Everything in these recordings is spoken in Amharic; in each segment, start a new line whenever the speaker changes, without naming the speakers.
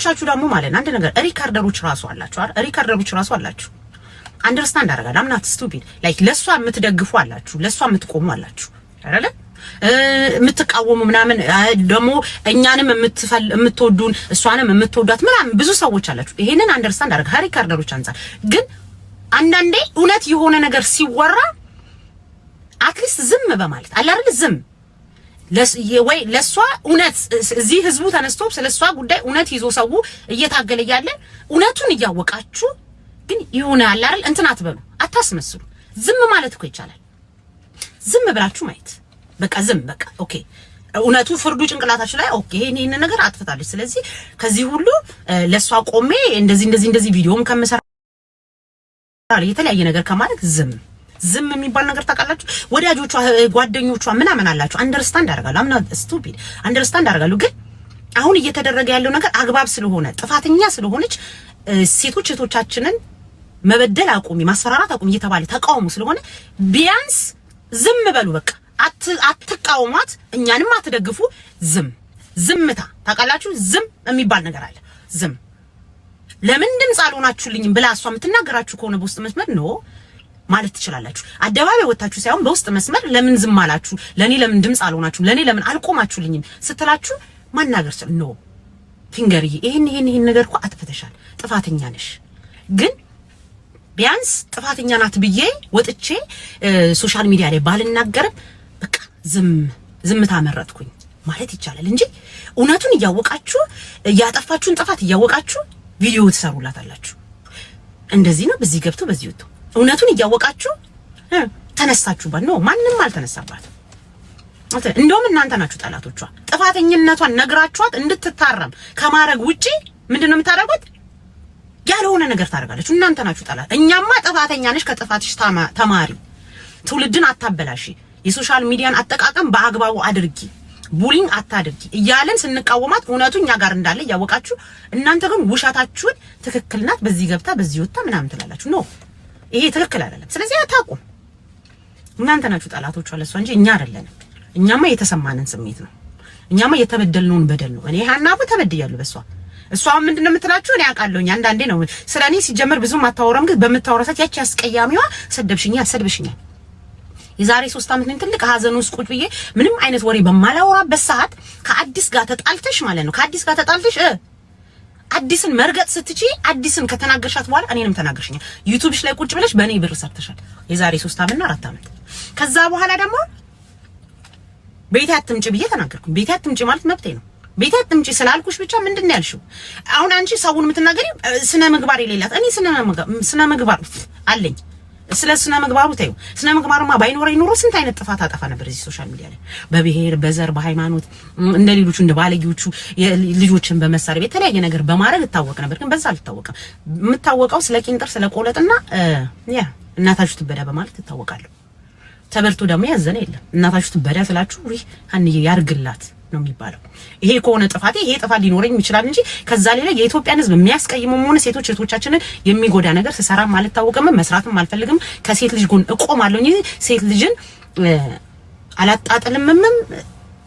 ሻቹ ደግሞ ማለት አንድ ነገር ሪካርደሮች ራሱ አላችሁ አይደል? ሪካርደሮች ራሱ አላችሁ። አንደርስታንድ አደረጋል። I'm not stupid like ለሷ የምትደግፉ አላችሁ፣ ለሷ የምትቆሙ አላችሁ አይደል? የምትቃወሙ ምናምን ደግሞ እኛንም የምትወዱን እሷንም የምትወዷት ምናምን ብዙ ሰዎች አላችሁ። ይሄንን አንደርስታንድ አደረጋ ሪካርደሮች አንፃር ግን አንዳንዴ እውነት የሆነ ነገር ሲወራ አትሊስት ዝም በማለት አለ አይደል? ዝም ወይ ለሷ እውነት እዚህ ህዝቡ ተነስቶ ስለሷ ጉዳይ እውነት ይዞ ሰው እየታገለ ያለ እውነቱን እያወቃችሁ ግን ይሁን አለ አይደል? እንትን አትበሉ፣ አታስመስሉ። ዝም ማለት እኮ ይቻላል። ዝም ብላችሁ ማየት በቃ ዝም በቃ ኦኬ፣ እውነቱ ፍርዱ ጭንቅላታችሁ ላይ ኦኬ፣ ይሄን ነገር አጥፍታለች፣ ስለዚህ ከዚህ ሁሉ ለሷ ቆሜ እንደዚህ ቪዲዮም ከምሰራ የተለያየ ነገር ከማለት ዝም የሚባል ነገር ታውቃላችሁ። ወዳጆቿ ጓደኞቿ ምናምን አላችሁ። አንደርስታንድ አደርጋለሁ። I'm not stupid አንደርስታንድ አደርጋለሁ። ግን አሁን እየተደረገ ያለው ነገር አግባብ ስለሆነ ጥፋተኛ ስለሆነች ሴቶች እህቶቻችንን መበደል አቁሚ፣ ማስፈራራት አቁሚ እየተባለ ተቃውሞ ስለሆነ ቢያንስ ዝም በሉ በቃ አትቃወሟት፣ እኛንም አትደግፉ። ዝምታ ታውቃላችሁ። ዝም የሚባል ነገር አለ። ዝም ለምን ድምጽ አልሆናችሁልኝም ብላ እሷ የምትናገራችሁ ከሆነ በውስጥ መስመር ነው ማለት ትችላላችሁ። አደባባይ ወጣችሁ ሳይሆን በውስጥ መስመር ለምን ዝም አላችሁ፣ ለኔ ለምን ድምጽ አልሆናችሁም፣ ለኔ ለምን አልቆማችሁልኝም ስትላችሁ ማናገር ነው። ፊንገርዬ ይሄን ነገር እኮ አጥፍተሻል፣ ጥፋተኛ ነሽ፣ ግን ቢያንስ ጥፋተኛ ናት ብዬ ወጥቼ ሶሻል ሚዲያ ላይ ባልናገርም በቃ ዝምታ መረጥኩኝ ማለት ይቻላል እንጂ እውነቱን እያወቃችሁ ያጠፋችሁን ጥፋት እያወቃችሁ ቪዲዮ ትሰሩላታላችሁ። እንደዚህ ነው በዚህ ገብቶ በዚህ ወጥቶ እውነቱን እያወቃችሁ ተነሳችሁባት ነው። ማንንም አልተነሳባት። እንደውም እናንተ ናችሁ ጠላቶቿ። ጥፋተኝነቷን ነግራችኋት እንድትታረም ከማረግ ውጪ ምንድነው የምታረጉት? ያልሆነ ነገር ታደርጋለች። እናንተ ናችሁ ጠላት። እኛማ ጥፋተኛ ነሽ፣ ከጥፋትሽ ተማሪ፣ ትውልድን አታበላሺ፣ የሶሻል ሚዲያን አጠቃቀም በአግባቡ አድርጊ፣ ቡሊንግ አታድርጊ እያለን ስንቃወማት እውነቱ እኛ ጋር እንዳለ እያወቃችሁ እናንተ ግን ውሸታችሁን ትክክል ናት በዚህ ገብታ በዚህ ወጣ ምናምን ትላላችሁ። ነው ይሄ ትክክል አይደለም። ስለዚህ አታቁም። እናንተ ናችሁ ጠላቶቿ ለሷ እንጂ እኛ አይደለንም። እኛማ የተሰማንን ስሜት ነው። እኛማ የተበደልነውን በደል ነው። እኔ ሀናቡ ተበድያለሁ በሷ። እሷ ምንድነው የምትላችሁ? እኔ አውቃለሁኝ። አንዳንዴ ነው ስለኔ ሲጀመር ብዙም አታወራም፣ ግን በመታወራሳት ያቺ አስቀያሚዋ ሰድብሽኛል። የዛሬ 3 አመት ነው ትልቅ ሀዘን ውስጥ ቁጭ ብዬ ምንም አይነት ወሬ በማላወራበት ሰዓት ከአዲስ ጋር ተጣልተሽ ማለት ነው። ከአዲስ ጋር ተጣልተሽ አዲስን መርገጥ ስትጪ አዲስን ከተናገርሻት በኋላ እኔንም ተናገርሽኛል። ዩቲዩብሽ ላይ ቁጭ ብለሽ በእኔ ብር ሰርተሻል የዛሬ 3 አመትና 4 አመት። ከዛ በኋላ ደግሞ ቤቴ አትምጪ ብዬ ተናገርኩኝ። ቤቴ አትምጪ ማለት መብቴ ነው። ቤቴ አትምጪ ስላልኩሽ ብቻ ምንድነው ያልሽው? አሁን አንቺ ሰውን የምትናገሪ ስነ ምግባር የሌላት፣ እኔ ስነ ምግባር አለኝ። ስለ ስነ ምግባሩ ታዩ። ስነ ምግባርማ ባይኖረኝ ኖሮ ስንት አይነት ጥፋት አጠፋ ነበር እዚህ ሶሻል ሚዲያ ላይ፣ በብሔር በዘር በሃይማኖት እንደ ሌሎቹ እንደ ባለጌዎቹ ልጆችን በመሳሪያ የተለያየ ነገር በማድረግ እታወቅ ነበር። ግን በዛ አልታወቅም። የምታወቀው ስለ ቂንጥር ስለ ቆለጥና እናታችሁ ትበዳ በማለት ትታወቃለሁ። ተበልቶ ደግሞ ያዘነ የለም። እናታችሁ ትበዳ ስላችሁ አንዬ ያርግላት ነው የሚባለው። ይሄ ከሆነ ጥፋቴ ይሄ ጥፋት ሊኖረኝ ይችላል እንጂ ከዛ ሌላ የኢትዮጵያን ሕዝብ የሚያስቀይመው ሆነ ሴቶች እህቶቻችንን የሚጎዳ ነገር ስሰራ ማለት ታወቀም መስራትም አልፈልግም። ከሴት ልጅ ጎን እቆማለሁ እንጂ ሴት ልጅን አላጣጥልምም፣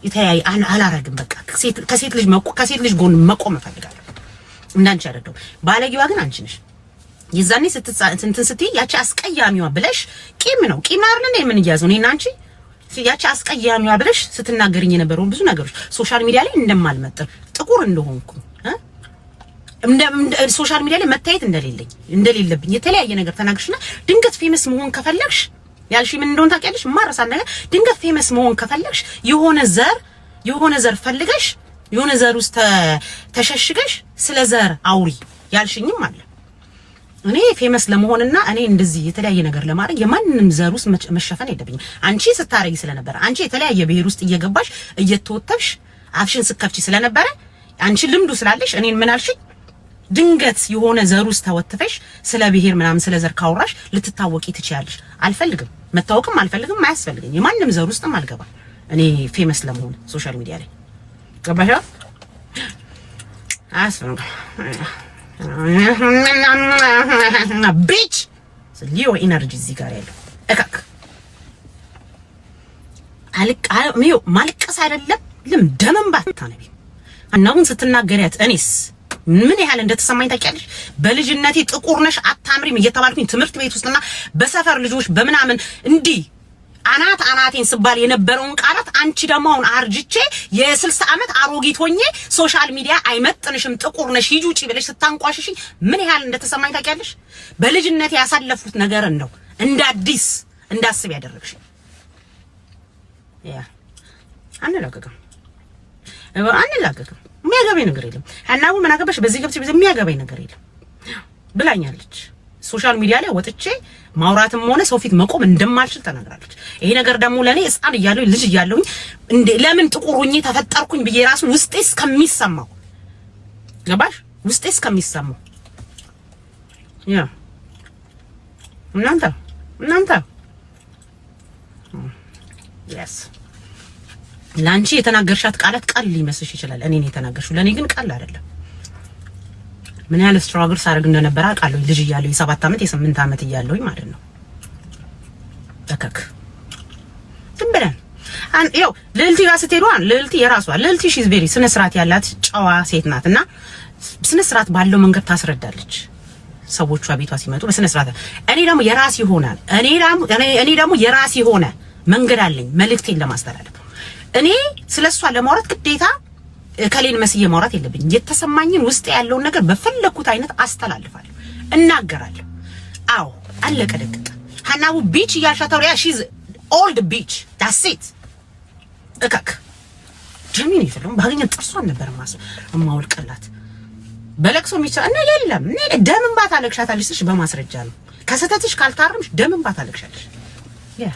ይተያይ አላረግም። በቃ ከሴት ልጅ ጎን መቆም እፈልጋለሁ። እንዳንቺ አይደለም። ባለጌዋ ግን አንቺ ነሽ። የዛኔ ስትይ ያቺ አስቀያሚዋ ብለሽ ቂም አይደል ምን ይያዘው እኔና አንቺ ያቺ አስቀያሚዋ ብለሽ ስትናገርኝ የነበረው ብዙ ነገሮች ሶሻል ሚዲያ ላይ እንደማልመጥር ጥቁር እንደሆንኩ ሶሻል ሚዲያ ላይ መታየት እንደሌለብኝ የተለያየ ነገር ተናግርሽና ድንገት ፌመስ መሆን ከፈለግሽ ያልሽ ምን እንደሆነ ታውቂያለሽ? ማረሳን ነገር ድንገት ፌመስ መሆን ከፈለግሽ የሆነ ዘር ፈልገሽ የሆነ ዘር ውስጥ ተሸሽገሽ ስለ ዘር አውሪ ያልሽኝም አለ። እኔ ፌመስ ለመሆንና እኔ እንደዚህ የተለያየ ነገር ለማድረግ የማንንም ዘር ውስጥ መሸፈን የለብኝም። አንቺ ስታረጊ ስለነበረ አንቺ የተለያየ ብሔር ውስጥ እየገባሽ እየተወተብሽ አፍሽን ስከፍቺ ስለነበረ አንቺ ልምዱ ስላለሽ እኔን ምን አልሽኝ? ድንገት የሆነ ዘር ውስጥ ተወትፈሽ ስለ ብሔር ምናምን ስለ ዘር ካወራሽ ልትታወቂ ትችያለሽ። አልፈልግም፣ መታወቅም አልፈልግም፣ አያስፈልግኝ። የማንም ዘር ውስጥም አልገባም እኔ ፌመስ ለመሆን ሶሻል ሚዲያ ላይ ገባሽ? አያስፈልግም። bitch ሊዮ ኢነርጂ እዚህ ጋር ያለው እካክ ማልቀስ አይደለም ደመን ባታነቢ አናውን ስትናገሪያት እኔስ ምን ያህል እንደተሰማኝ ታውቂያለሽ? በልጅነቴ ጥቁር ነሽ አታምሪም እየተባልኩኝ ትምህርት ቤት ውስጥና በሰፈር ልጆች በምናምን እንዲህ አናቴን ስባል የነበረውን ቃላት አንቺ ደግሞ አሁን አርጅቼ የ60 ዓመት አሮጊት ሆኜ ሶሻል ሚዲያ አይመጥንሽም ጥቁር ነሽ ሂጂ ውጪ ብለሽ ስታንቋሽሽኝ ምን ያህል እንደተሰማኝ ታውቂያለሽ? በልጅነቴ ያሳለፉት ነገር ነው እንደ አዲስ እንዳስብ ያደረግሽ። ያ አንላቀቅም የሚያገባኝ ነገር የለም። ሀናቡ ምን አገባሽ በዚህ ገብቼ የሚያገባኝ ነገር የለም ብላኛለች። ሶሻል ሚዲያ ላይ ወጥቼ ማውራትም ሆነ ሰው ፊት መቆም እንደማልችል ተናግራለች። ይሄ ነገር ደግሞ ለኔ ሕፃን እያለሁኝ ልጅ እያለሁኝ ለምን ጥቁር ሆኜ ተፈጠርኩኝ ብዬ ራሱ ውስጤ እስከሚሰማው ገባሽ? ውስጤ እስከሚሰማው ያ እናንተ yes ላንቺ የተናገርሻት ቃላት ቃል ሊመስልሽ ይችላል። እኔ ነኝ የተናገርሽው፣ ለኔ ግን ቃል አይደለም። ምን ያህል ስትራግል ሳደርግ እንደነበረ አውቃለሁ። ልጅ እያለሁ የ7 ዓመት የ8 ዓመት እያለሁኝ ማለት ነው። ተከክ ትምበላን ያው ልልቲ ጋር ስትሄዱ ልልቲ የራሷ ልልቲ ሺዝ ቬሪ ስነ ስርዓት ያላት ጨዋ ሴት ናትና ስነ ስርዓት ባለው መንገድ ታስረዳለች ሰዎቿ ቤቷ ሲመጡ በስነ ስርዓት። እኔ ደግሞ የራስ ይሆናል እኔ ደግሞ የራስ ይሆነ መንገድ አለኝ መልእክቴን ለማስተላለፍ። እኔ ስለሷ ለማውራት ግዴታ ከሌን መስዬ ማውራት የለብኝ። የተሰማኝን ውስጥ ያለውን ነገር በፈለኩት አይነት አስተላልፋለሁ፣ እናገራለሁ። አዎ አለቀ ደቀቀ። ሀናቡ ቢች ያሻተውሪያ ሺዝ ኦልድ ቢች ዳትስ ኢት እከክ ጀሚኒ ይፈለም ባገኘን ጥርሷን ነበር ማውልቀላት በለቅሶ ሚቻ እና የለም ደም እንባ ታለቅሻታለሽ በማስረጃ ነው። ከሰተትሽ ካልታረምሽ ደም እንባ ታለቅሻለሽ። ያ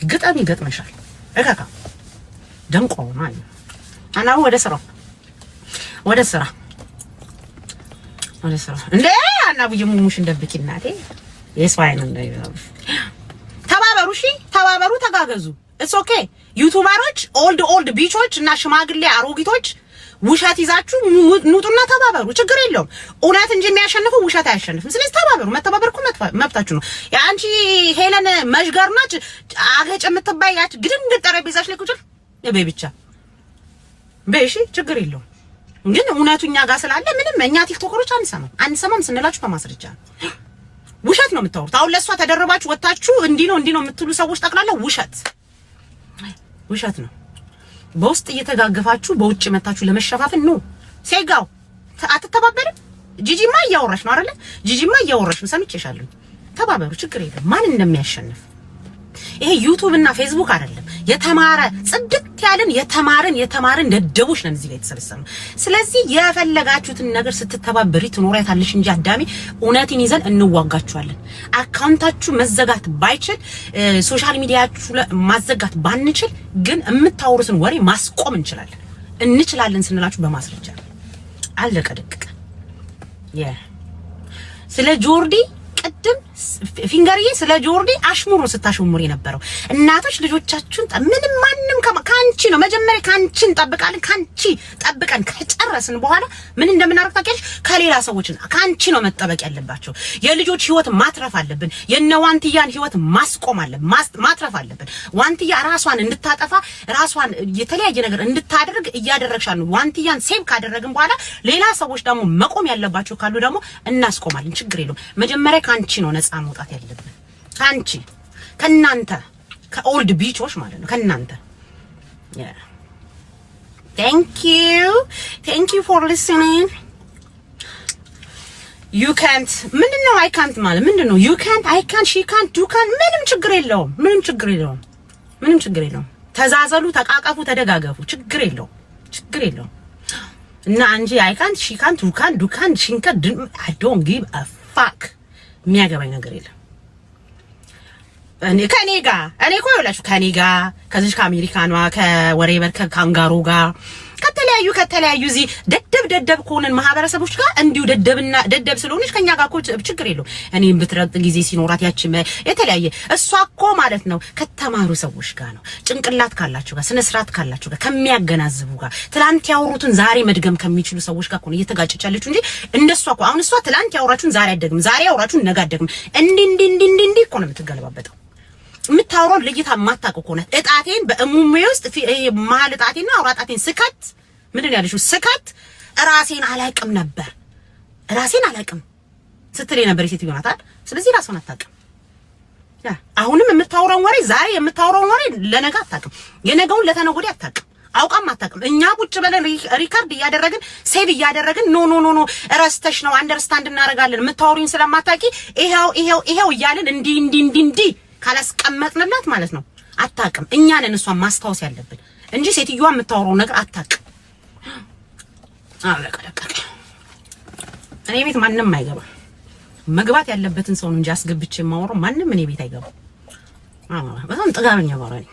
ግጠም ይገጥመሻል። እከካ ደንቆ ማለት አናው ወደ ስራ እንዴ አናቡ የሙሙሽ እንደብቂ እናቴ የስዋይን እንደይባብ ተባበሩ። እሺ ተባበሩ፣ ተጋገዙ። ኢትስ ኦኬ ዩቲዩበሮች ኦልድ ቢቾች እና ሽማግሌ አሮጊቶች ውሸት ይዛችሁ ኑጡና ተባበሩ። ችግር የለውም። እውነት እንጂ የሚያሸንፈው ውሸት አያሸንፍም። ስለዚህ ተባበሩ። መተባበርኩ መብታችሁ ነው። ያንቺ ሄለን መሽገርናች አገጭ የምትባይ ያች ግድንግ ጠረጴዛሽ ላይ ቁጭ ለበይ ብቻ በእሺ ችግር የለውም። ግን እውነቱኛ ጋር ስላለ ምንም እኛ ቲክቶከሮች አንሰማም ስንላችሁ በማስረጃ ነው። ውሸት ነው የምታወሩት። አሁን ለሷ ተደረባችሁ ወጣችሁ እንዲህ ነው የምትሉ ሰዎች ጠቅላላ ውሸት ነው። በውስጥ እየተጋገፋችሁ በውጭ መታችሁ ለመሸፋፈን ነው። ሴጋው አትተባበርም። ጂጂማ እያወራሽ ነው አይደለ? ጂጂማ እያወራሽ ነው ሰምቼሻለሁ። ተባበሩ፣ ችግር የለም። ማን እንደሚያሸንፍ ይሄ ዩቲዩብ እና ፌስቡክ አይደለም። የተማረ ጽድቅ ያለን የተማርን ደደቦች ነን እዚህ ላይ የተሰበሰብነው። ስለዚህ የፈለጋችሁትን ነገር ስትተባበሪ ትኖሪያታለሽ እንጂ አዳሚ እውነትን ይዘን እንዋጋችኋለን። አካውንታችሁ መዘጋት ባይችል ሶሻል ሚዲያችሁ ማዘጋት ባንችል ግን የምታወሩትን ወሬ ማስቆም እንችላለን ስንላችሁ በማስረጃ አለቀ ደቀቀ። ስለ ጆርዲ ቀደም ፊንገርዬ ስለ ጆርዲ አሽሙሩ ስታሽሙር የነበረው እናቶች ልጆቻችሁን ምንም ማንንም ካንቺ ነው መጀመሪያ ካንቺን ጠብቀን ከጨረስን በኋላ ምን እንደምናደርግ ታውቂያለሽ? ከሌላ ሰዎችን ካንቺ ነው መጠበቅ ያለባቸው። የልጆች ህይወት ማትረፍ አለብን። የነዋንትያን ህይወት ማስቆም ማትረፍ አለብን። ዋንትያ ራሷን እንድታጠፋ ራሷን የተለያየ ነገር እንድታደርግ እያደረግሻል ነው። ዋንትያን ሴቭ ካደረግን በኋላ ሌላ ሰዎች ደግሞ መቆም ያለባቸው ካሉ ደግሞ እናስቆማለን። ችግር የለውም። መጀመሪያ ካንቺ ነው ነፃ መውጣት ያለብን። ከናንተ ከኦልድ ቢቾች ማለት ነው ከናንተ። thank you for listening. you can't ምንድነው I can't ማለት ምንድነው? you can't I can't she can't you can't ምንም ችግር የለውም። ተዛዘሉ፣ ተቃቀፉ፣ ተደጋገፉ። ችግር የለውም። እና አንጂ I can't she can't you can't do can't she can't I don't give a fuck የሚያገባኝ ነገር የለም። እኔ እኮ ይኸውላችሁ ከኔ ጋር ከዚህ ከአሜሪካኗ ከወሬበር ከካንጋሮ ጋር ከተለያዩ እዚህ ደደብ ከሆነን ማህበረሰቦች ጋር እንዲሁ ደደብ ስለሆነች ከኛ ጋር እኮ ችግር የለውም። እኔም ብትረግጥ ጊዜ ሲኖራት ያቺ የተለያየ እሷ እኮ ማለት ነው ከተማሩ ሰዎች ጋር ነው። ጭንቅላት ካላችሁ ጋር ስነ ስርዓት ካላችሁ ጋር ከሚያገናዝቡ ጋር ትላንት ያወሩትን ዛሬ መድገም ከሚችሉ ሰዎች ጋር እኮ እየተጋጨች ያለችው እንጂ እንደሷ እኮ አሁን እሷ ትላንት ያወራችሁን ዛሬ አይደግም፣ ዛሬ ያወራችሁን ነገ አይደግም። እንዲህ እኮ ነው የምትገለባበጠው። የምታወራውን ለይታ ማታውቁ ከሆነ እጣቴን በእሙሜ ውስጥ መሀል እጣቴና አውራ እጣቴን ስከት ምንድን ያለሽው ስከት ራሴን አላውቅም ነበር። ራሴን አላቅም ስትል የነበር ሴትዮ ናት አይደል? ስለዚህ ራስን አታውቅም። አሁንም የምታወራው ወሬ ዛሬ የምታወራው ወሬ ለነገ አታውቅም፣ የነገውን ለተነገ ወዲያ አታውቅም፣ አውቃም አታውቅም። እኛ ቁጭ ብለን ሪካርድ እያደረግን ሴቭ እያደረግን ኖ ረስተሽ ነው አንደርስታንድ እናደርጋለን የምታወሪኝ ስለማታውቂ ይሄው እያልን እንዲህ ካላስቀመጥንላት ማለት ነው አታውቅም። እኛ ነን እሷን ማስታወስ ያለብን እንጂ ሴትዮዋ የምታወራው ነገር አታውቅም። አለቀለቀለ እኔ ቤት ማንንም አይገባም። መግባት ያለበትን ሰው ነው እንጂ አስገብቼ የማወራው ማንንም እኔ ቤት አይገባም። በጣም ጥጋበኛ ባራ ነኝ።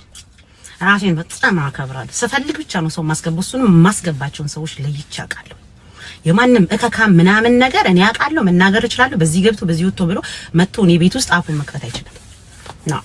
ራሴን በጣም አከብራለሁ። ስፈልግ ብቻ ነው ሰው ማስገባው። እሱንም ማስገባቸውን ሰዎች ለይቼ አውቃለሁ። የማንም እከካም ምናምን ነገር እኔ አውቃለሁ፣ መናገር እችላለሁ። በዚህ ገብቶ በዚህ ወጥቶ ብሎ መጥቶ እኔ ቤት ውስጥ አፉን መክፈት አይችልም ነው።